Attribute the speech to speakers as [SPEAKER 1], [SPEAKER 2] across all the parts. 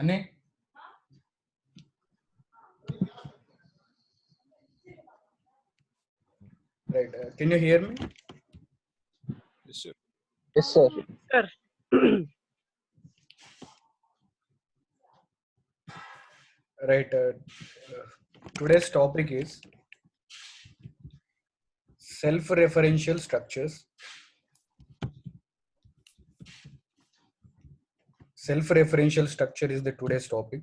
[SPEAKER 1] Honey? Right. Can you hear me?
[SPEAKER 2] Yes, sir.
[SPEAKER 3] Yes, sir.
[SPEAKER 4] Sir.
[SPEAKER 1] Right. Today's topic is self-referential structures. Self-referential structure is the today's topic.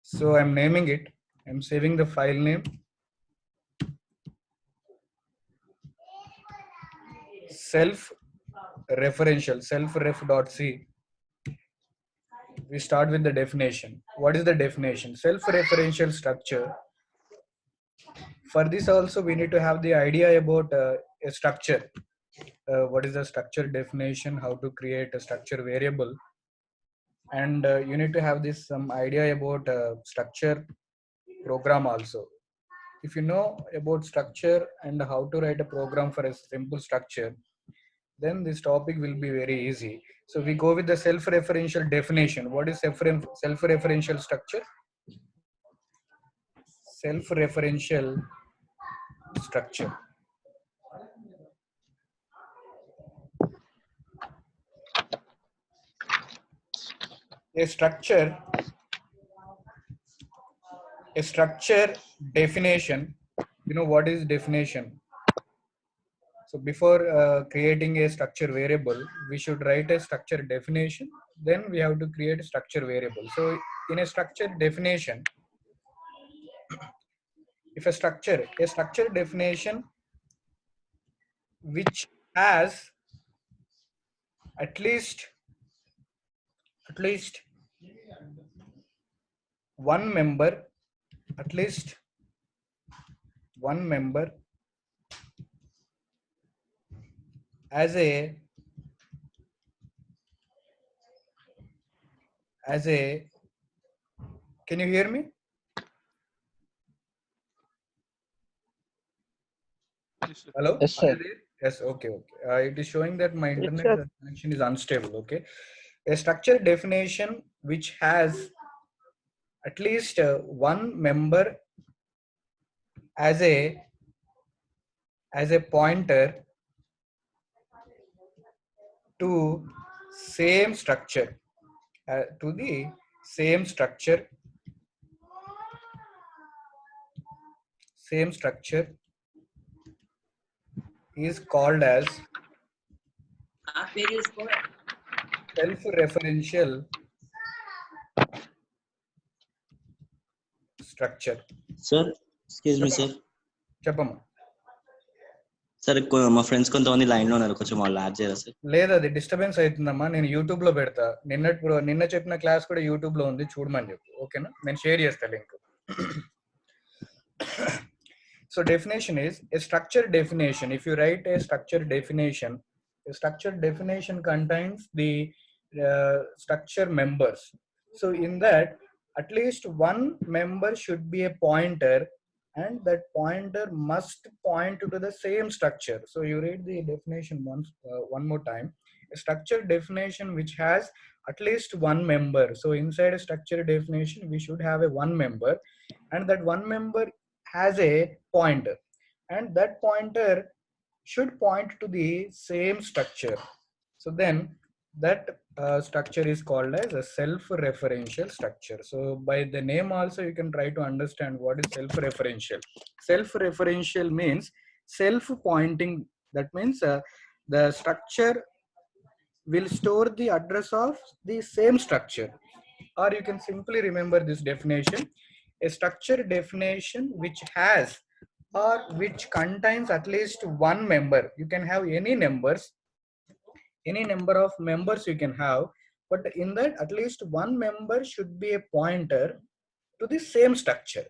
[SPEAKER 1] So I'm naming it. I'm saving the file name. Self-referential, self-ref.c. We start with the definition. What is the definition? Self-referential structure. For this also we need to have the idea about a structure. What is the structure definition? How to create a structure variable? And you need to have this some idea about structure program also. If you know about structure and how to write a program for a simple structure, then this topic will be very easy. So we go with the self-referential definition. What is self-referential structure? Self-referential structure. A structure definition. You know what is definition? So before creating a structure variable, we should write a structure definition. Then we have to create a structure variable. So in a structure definition, if a structure definition which has at least one member, as a can you hear me?
[SPEAKER 2] Yes, sir.
[SPEAKER 1] Hello?
[SPEAKER 3] Yes, sir.
[SPEAKER 1] Yes, okay. It is showing that my internet
[SPEAKER 4] sir.
[SPEAKER 1] connection is unstable. Okay. A structure definition which has at least one member as a pointer to same structure, to the same structure is called as self-referential structure.
[SPEAKER 5] Sir, excuse me, sir.
[SPEAKER 1] చెప్పమ్మా.
[SPEAKER 5] Sir మా friends కొంతమంది line లో ఉన్నారు, కొంచెం వాళ్ళు add చేయరా sir?
[SPEAKER 1] లేదు, అది డిస్టర్బెన్స్ అవుతుందమ్మా. నేను యూట్యూబ్ లో పెడతా. నిన్న చెప్పిన క్లాస్ కూడా యూట్యూబ్ లో ఉంది, చూడమని చెప్పు. ఓకేనా? నేను షేర్ చేస్తా link. So definition is a structure definition. If you write a structure definition contains the structure members. So in that, at least one member should be a pointer, and that pointer must point to the same structure. So you read the definition one more time. A structure definition which has at least one member. So inside a structure definition, we should have a one member, and that one member has a pointer, and that pointer should point to the same structure. So then that structure is called as a self-referential structure. So by the name also you can try to understand what is self-referential. Self-referential means self-pointing. That means the structure will store the address of the same structure. or you can simply remember this definition: a structure definition which has or which contains at least one member. You can have any numbers, any number of members you can have, but in that at least one member should be a pointer to the same structure.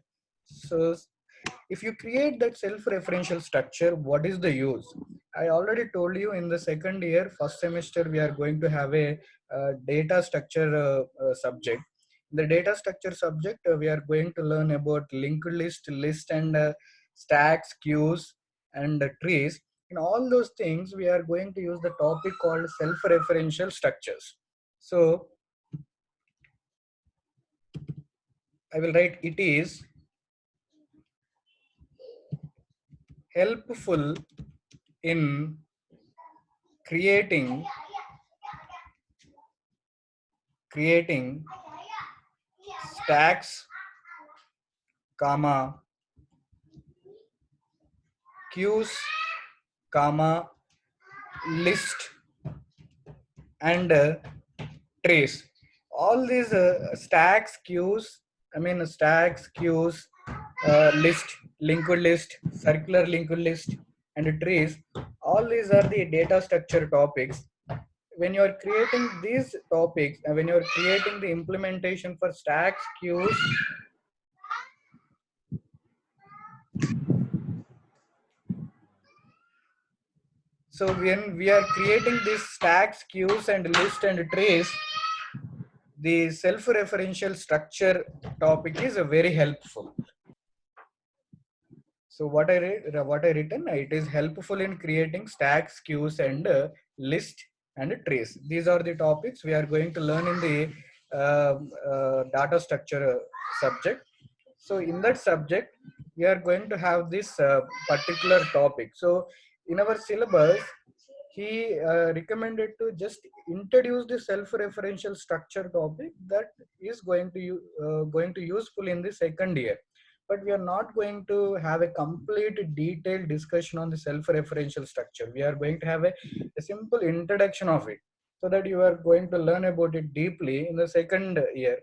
[SPEAKER 1] So if you create that self-referential structure, what is the use? I already told you in the second year, first semester, we are going to have a data structure subject. In the data structure subject, we are going to learn about linked list and stacks, queues, and trees. In all those things, we are going to use the topic called self-referential structures. So I will write it is helpful in creating stacks, comma, queues, comma, list, and trace. All these stacks, queues, stacks, queues, list, linked list, circular linked list, and trees. All these are the data structure topics. When you are creating these topics, and when you are creating the implementation for stacks, queues, so when we are creating these stacks, queues, and list and trees, the self-referential structure topic is very helpful. So what I written, it is helpful in creating stacks, queues, and list and trees. These are the topics we are going to learn in the data structure subject. So in that subject, we are going to have this particular topic. So in our syllabus, he recommended to just introduce the self-referential structure topic that is going to useful in the second year, but we are not going to have a complete detailed discussion on the self-referential structure. We are going to have a simple introduction of it, so that you are going to learn about it deeply in the second year.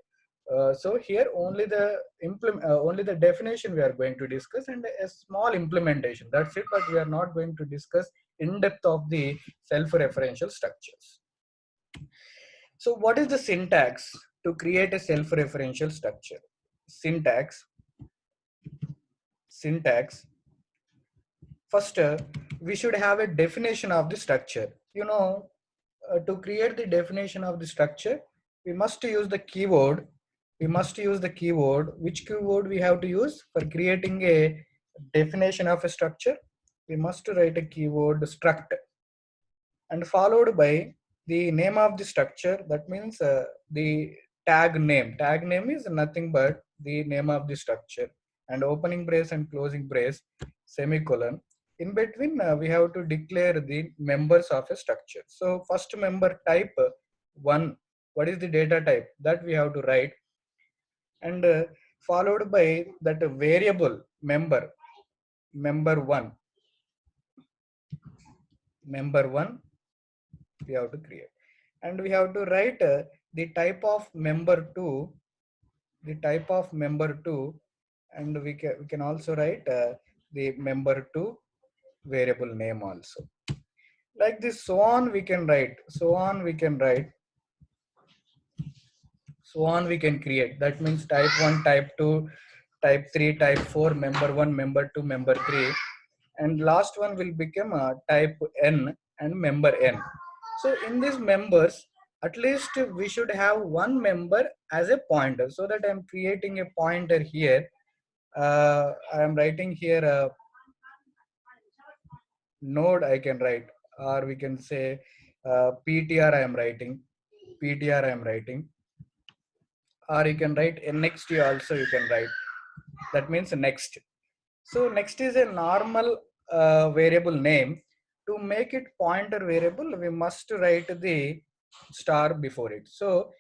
[SPEAKER 1] So here only the definition we are going to discuss, and a small implementation. That's it. But we are not going to discuss in depth of the self-referential structures. So what is the syntax to create a self-referential structure? Syntax. First, we should have a definition of the structure. To create the definition of the structure, we must use the keyword. Which keyword we have to use for creating a definition of a structure? We must write a keyword struct, and followed by the name of the structure. That means the tag name. Tag name is nothing but the name of the structure, and opening brace and closing brace, semicolon. In between, we have to declare the members of a structure. So first member type 1. What is the data type? That we have to write, and followed by that variable member 1. Member 1 we have to create, and we have to write the type of member 2, and we can also write the member 2 variable name also. Like this, so on we can write, so on we can create. That means type 1, type 2, type 3, type 4, member 1, member 2, member 3, and last one will become type n and member n. So in these members, at least we should have one member as a pointer, so that I'm creating a pointer here. I am writing here a node I can write, or we can say PTR I am writing, or you can write next also you can write. That means next. So next is a normal variable name. To make it pointer variable, we must write the star before it. So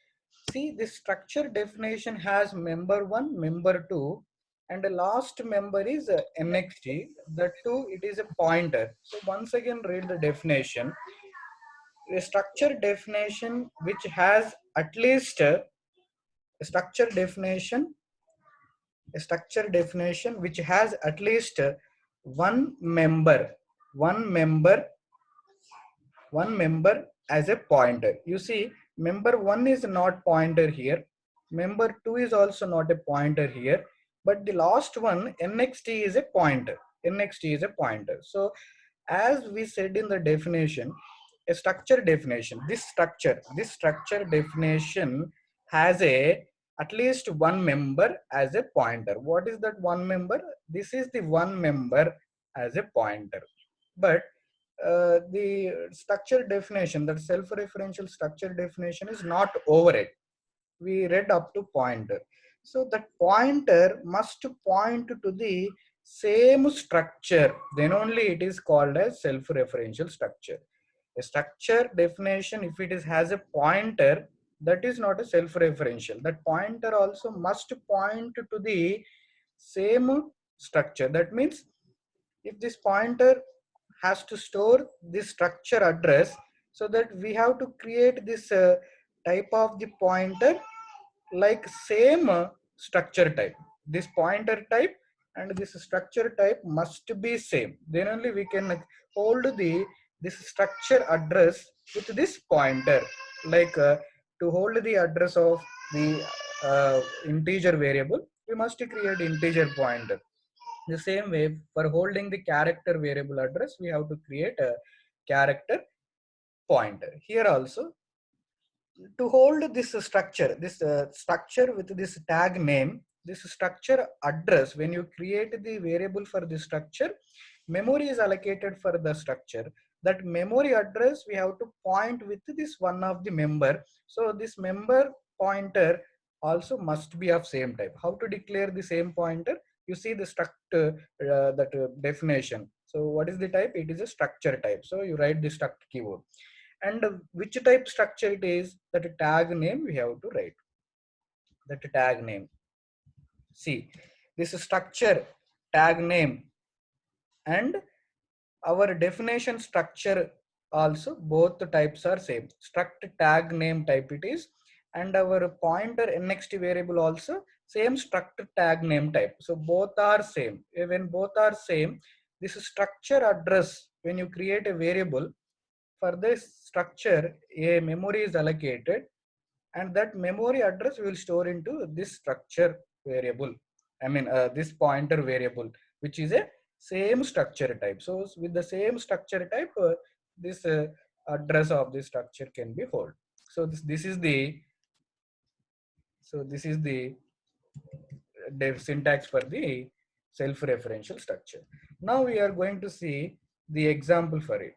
[SPEAKER 1] see, the structure definition has member 1, member 2, and the last member is next. The 2, it is a pointer. So once again read the definition. A structure definition which has at least A structure definition, which has at least one member, one member, one member as a pointer. You see, member 1 is not pointer here. Member 2 is also not a pointer here. But the last one, nxt, is a pointer. Nxt is a pointer. So as we said in the definition, a structure definition, this structure definition has a at least one member as a pointer. What is that one member? This is the one member as a pointer. But the structure definition, that self-referential structure definition, is not over it. We read up to pointer. So that pointer must point to the same structure. Then only it is called as self-referential structure. A structure definition, if it has a pointer, that is not a self-referential. That pointer also must point to the same structure. That means if this pointer has to store this structure address, so that we have to create this type of the pointer like same structure type. This pointer type and this structure type must be same. Then only we can hold this structure address with this pointer. Like to hold the address of the integer variable, we must create integer pointer. The same way, for holding the character variable address, we have to create a character pointer. Here also, to hold this structure with this tag name, this structure address, when you create the variable for the structure, memory is allocated for the structure. That memory address we have to point with this one of the member. So this member pointer also must be of same type. How to declare the same pointer? You see the definition. So what is the type? It is a structure type. So you write the struct keyword. And which type structure it is, that tag name we have to write. That tag name. See, this structure tag name and our definition structure also, both the types are same. Struct tag name type it is, and our pointer nxt variable also same struct tag name type. So both are same. When both are same, this structure address, when you create a variable, for this structure a memory is allocated, and that memory address will store into this structure variable. I mean this pointer variable, which is a same structure type. So with the same structure type, this address of this structure can be held. So this is the syntax for the self-referential structure. Now we are going to see the example for it.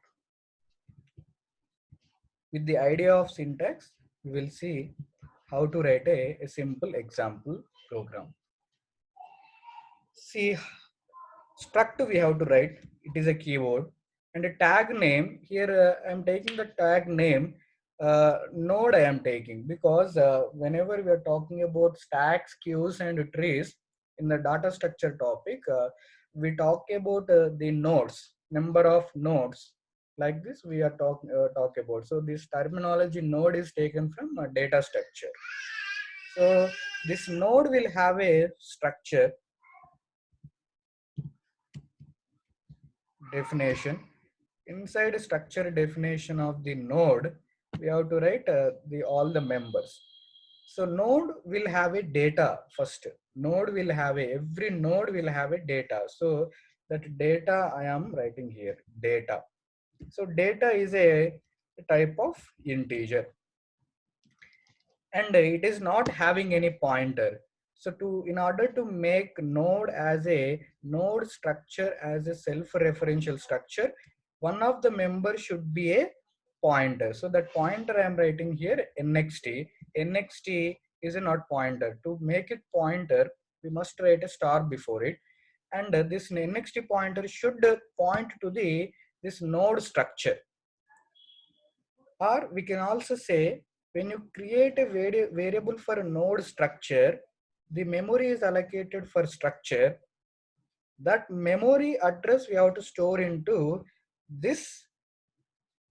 [SPEAKER 1] With the idea of syntax, we will see how to write a simple example program. See, struct we have to write, it is a keyword, and a tag name. Here I am taking the tag name node I am taking, because whenever we are talking about stacks, queues and trees in the data structure topic, we talk about the nodes, number of nodes. Like this we are talk about. So this terminology node is taken from data structure. So this node will have a structure definition. Inside a structure definition of the node, we have to write all the members. So node will have a data first. Node will have every node will have a data. So that data I am writing here, data. So data is a type of integer, and it is not having any pointer. So in order to make node as a node structure as a self-referential structure, one of the members should be a pointer. So that pointer I am writing here nxt. Nxt is a not pointer. To make it pointer, we must write a star before it, and this nxt pointer should point to this node structure. Or we can also say, when you create a variable for a node structure, the memory is allocated for structure. That memory address we have to store into this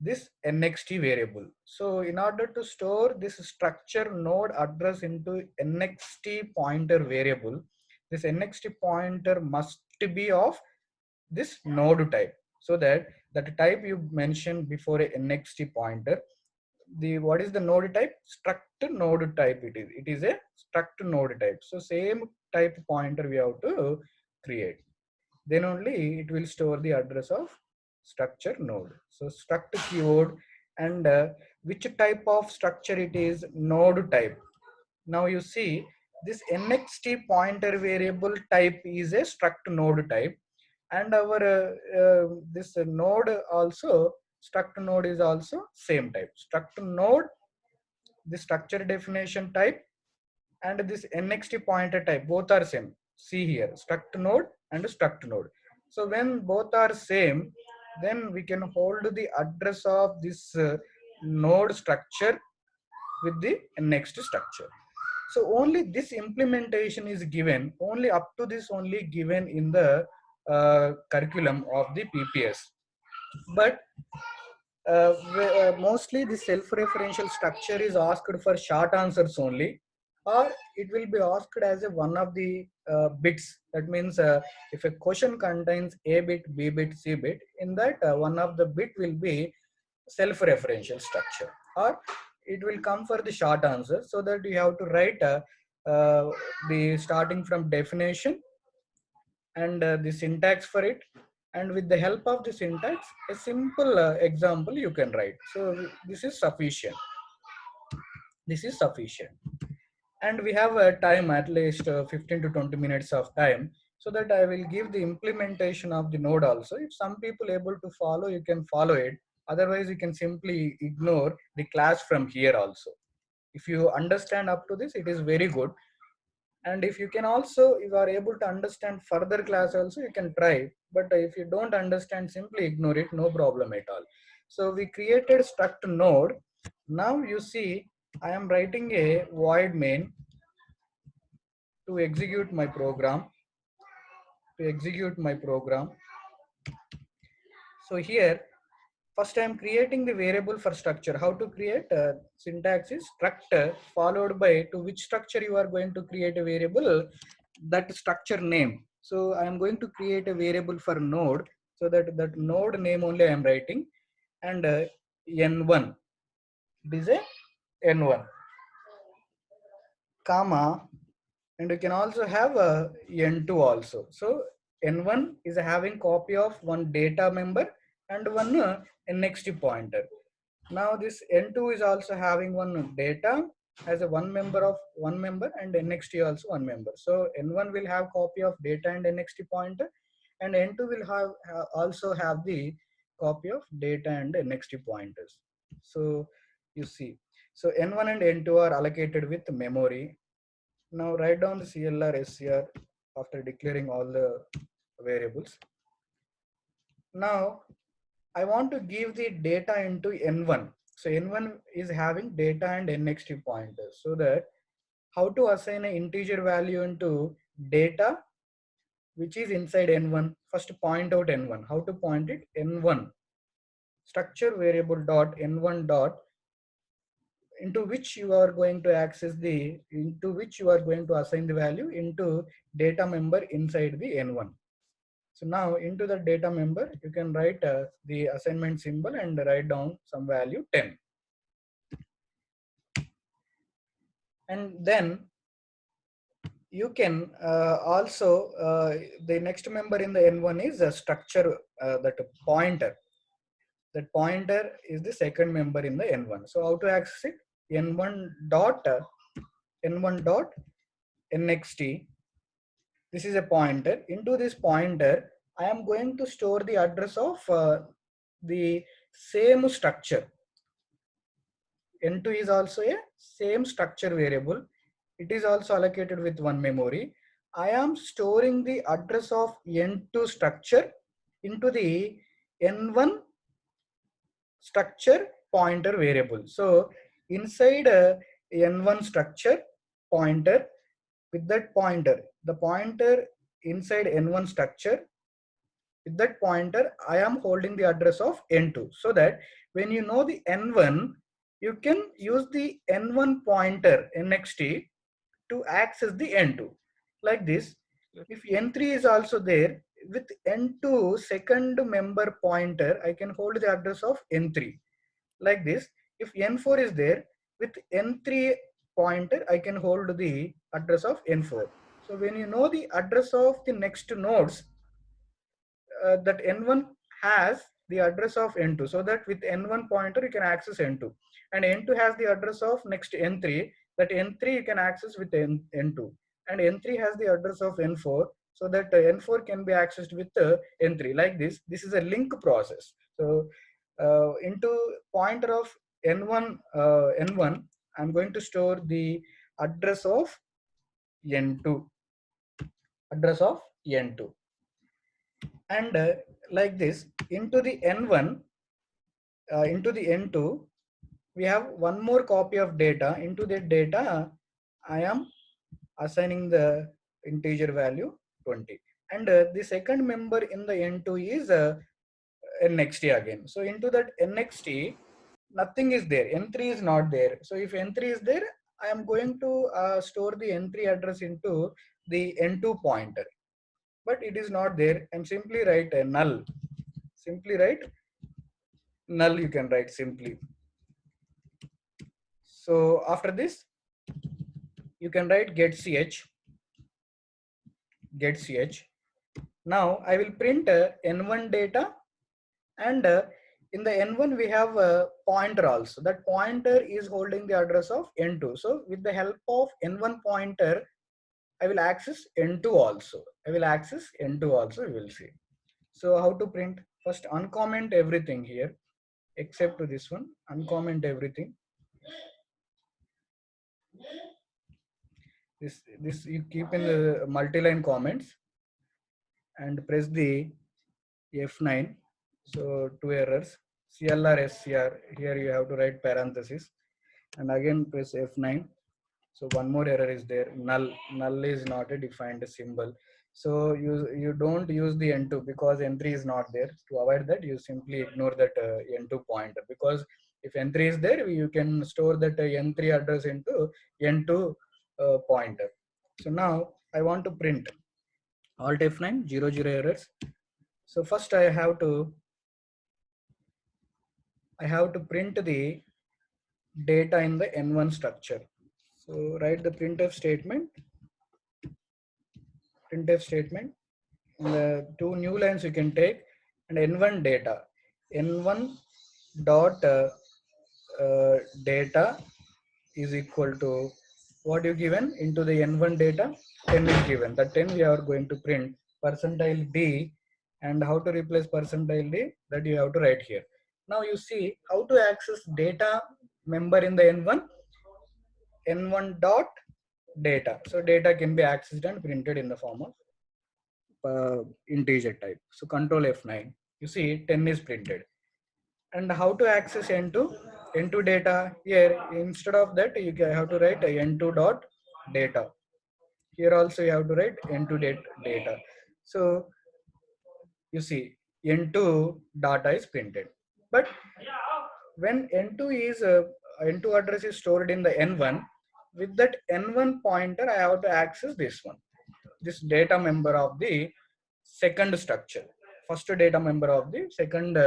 [SPEAKER 1] this NXT variable. So in order to store this structure node address into NXT pointer variable, this NXT pointer must be of this node type. So that type you mentioned before a NXT pointer, the what is the node type? Struct node type it is a struct node type. So same type pointer we have to create, then only it will store the address of structure node. So struct keyword, and which type of structure it is? Node type. Now you see this NXT pointer variable type is a struct node type, and our this node also, struct node is also same type. Struct node, the structure definition type, and this NXT pointer type, both are same. See here, struct node and struct node. So when both are same, then we can hold the address of this node structure with the next structure. So only this implementation is given, only up to this only given in the curriculum of the PPS. But mostly the self-referential structure is asked for short answers only, or it will be asked as a one of the bits. That means if a question contains A bit, B bit, C bit, in that one of the bit will be self-referential structure, or it will come for the short answer, so that you have to write uh, the starting from definition and the syntax for it, and with the help of the syntax a simple example you can write. So this is sufficient, this is sufficient. And we have a time, at least 15 to 20 minutes of time, so that I will give the implementation of the node also. If some people able to follow, you can follow it, otherwise you can simply ignore the class from here also. If you understand up to this, it is very good. And if you can also, if you are able to understand further class also, you can try. But if you don't understand, simply ignore it, no problem at all. So we created struct node. Now you see I am writing a void main to execute my program, So here first I am creating the variable for structure. How to create? Syntax is struct followed by to which structure you are going to create a variable, that structure name. So I am going to create a variable for node, so that node name only I am writing, and n1, it is a n1 comma, and you can also have a n2 also. So n1 is having copy of one data member and one NXT pointer. Now this n2 is also having one data as a one member of one member, and NXT also one member. So n1 will have copy of data and NXT pointer, and n2 will have also have the copy of data and NXT pointers. So you see, so n1 and n2 are allocated with memory. Now write down the CLR SCR after declaring all the variables. Now I want to give the data into n1. So n1 is having data and NXT pointers. So that how to assign an integer value into data which is inside n1? First point out n1. How to point it? N1 structure variable dot n1 dot, into which you are going to access the, into which you are going to assign the value into data member inside the n1. So now into the data member, you can write the assignment symbol and write down some value 10. And then you can also, the next member in the n1 is a structure, that pointer. That pointer is the second member in the n1. So how to access it? n1 dot nxt. This is a pointer. Into this pointer, I am going to store the address of the same structure. n2 is also a same structure variable. It is also allocated with one memory. I am storing the address of n2 structure into the n1 structure pointer variable. So inside n1 structure pointer, with that pointer, the pointer inside n1 structure with that pointer, I am holding the address of N2, so that when you know the N1, you can use the N1 pointer NXT to access the N2. Like this, if N3 is also there, with N2 second member pointer, I can hold the address of N3. Like this, if N4 is there, with N3 pointer, I can hold the address of N4. So when you know the address of the next nodes, that N1 has the address of N2, so that with N1 pointer you can access N2, and N2 has the address of next N3, that N3 you can access with N2, and N3 has the address of N4, so that N4 can be accessed with N3. Like this is a link process. So into pointer of N1, I'm going to store the address of N2, and like this, into the N1, into the N2, we have one more copy of data. Into that data, I am assigning the integer value 20, and the second member in the N2 is NXT again. So into that NXT, nothing is there, N3 is not there. So if N3 is there, I am going to store the N3 address into the N2 pointer, but it is not there. I'm simply write a null. You can write simply. So after this, you can write get ch. Now I will print N1 data, and in the N1 we have a pointer also. That pointer is holding the address of N2. So with the help of N1 pointer, I will access N2 also. We will see. So how to print? First uncomment everything here, except to this one. Uncomment everything. This you keep in the multi-line comments and press the F9. So two errors, CLR, SCR. Here you have to write parenthesis, and again press F9. So one more error is there. Null is not a defined symbol. So you don't use the N2 because N3 is not there. To avoid that, you simply ignore that N2 pointer, because if N3 is there, you can store that N3 address into N2 pointer. So now I want to print Alt F9, 0 errors. So first I have to print the data in the N1 structure. So write the printf statement. In the two new lines you can take, and N1 data. N1 dot data is equal to what you given into the N1 data. 10 is given. That 10 we are going to print percentile D, and how to replace percentile D, that you have to write here. Now you see how to access data member in the N1. N1 dot data. So data can be accessed and printed in the form of integer type. So control F9. You see 10 is printed. And how to access N2? N2 data here. Instead of that, you have to write N2 dot data. Here also you have to write N2 data. So you see N2 data is printed. But when N2 address is stored in the N1, with that N1 pointer, I have to access this one, this data member of the second structure. First data member of the second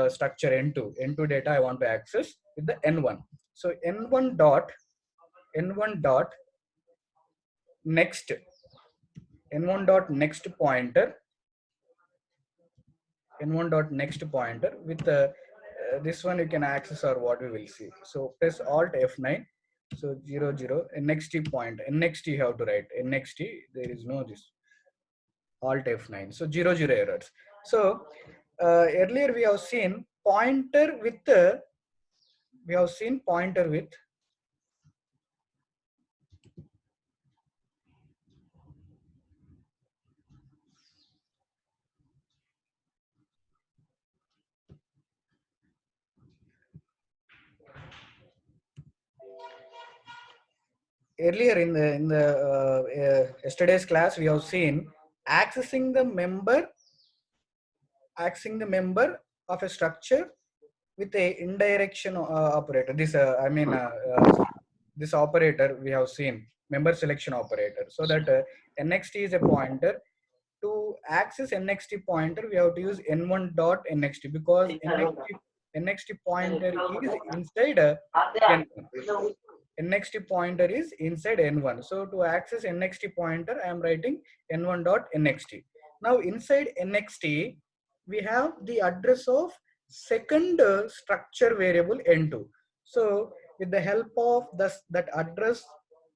[SPEAKER 1] structure N2 data I want to access with the N1. So N1 dot next pointer, with this one you can access, or what we will see. So press Alt F9. So 0 NXT point. NXT you have to write. NXT, there is no this. Alt F9. So 0 errors. So earlier we have seen pointer with earlier in the yesterday's class we have seen accessing the member accessing the member of a structure with a indirection operator. This operator we have seen, member selection operator. So that NXT is a pointer. To access NXT pointer, we have to use N1 dot NXT because NXT pointer is inside N1. NXT pointer is inside N1. So to access NXT pointer, I am writing N1 dot NXT. Now inside NXT, we have the address of second structure variable N2. So with the help of that address,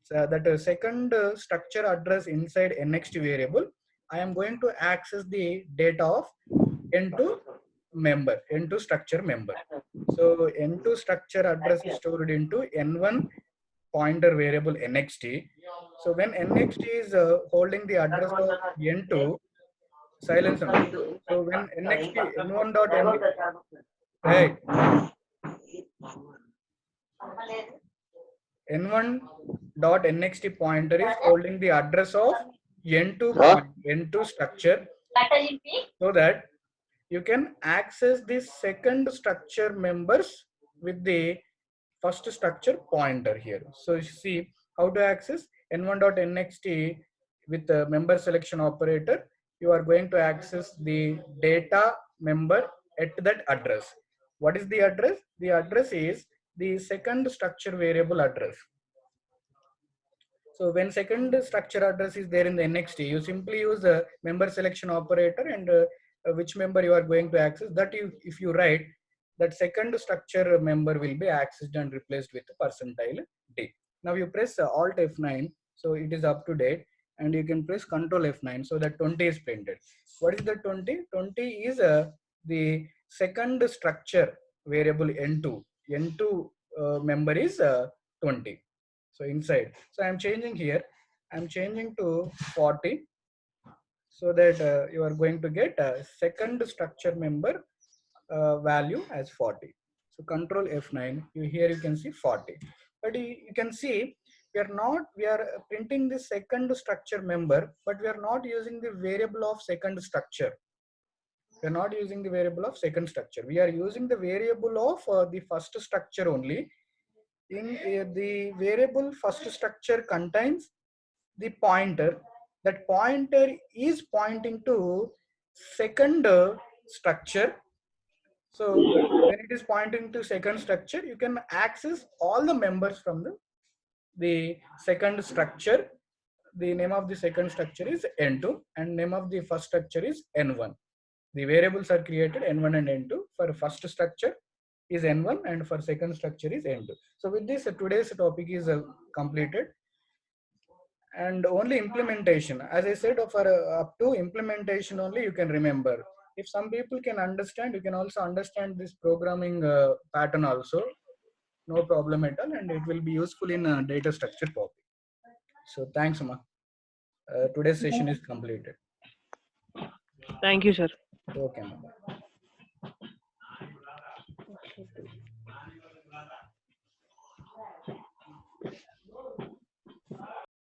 [SPEAKER 1] second structure address inside NXT variable, I am going to access the data of N2 member, N2 structure member. So N2 structure address is stored into N1 pointer variable NXT. So when NXT is holding the address of N2, silence. So when NXT N1 dot N, right, N1 dot NXT pointer is holding the address of N2 structure, so that you can access the second structure members with the first structure pointer here. So you see how to access N1.nxt with the member selection operator. You are going to access the data member at that address. What is the address? The address is the second structure variable address. So when second structure address is there in the NXT, you simply use the member selection operator and which member you are going to access. That if you write, that second structure member will be accessed and replaced with percentile D. Now you press Alt F9, so it is up to date, and you can press Control F9, so that 20 is printed. What is the 20? 20 is the second structure variable N2. N2 member is 20. So inside, so I'm changing here, I'm changing to 40, so that you are going to get a second structure member value as 40. So Control F9, here you can see 40, but you can see we are printing the second structure member, but we are not using the variable of second structure. We are not using the variable of second structure. We are using the variable of the first structure only. In the variable first structure contains the pointer. That pointer is pointing to second structure. So when it is pointing to second structure, you can access all the members from the second structure. The name of the second structure is N2 and name of the first structure is N1. The variables are created N1 and N2. For first structure is N1 and for second structure is N2. So with this, today's topic is completed. And only implementation, as I said, for up to implementation only you can remember. If some people can understand, you can also understand this programming pattern also, no problem at all, and it will be useful in data structure topic. So thanks, Amma. Today's session is completed.
[SPEAKER 3] Thank you, sir.
[SPEAKER 1] Okay, Amma.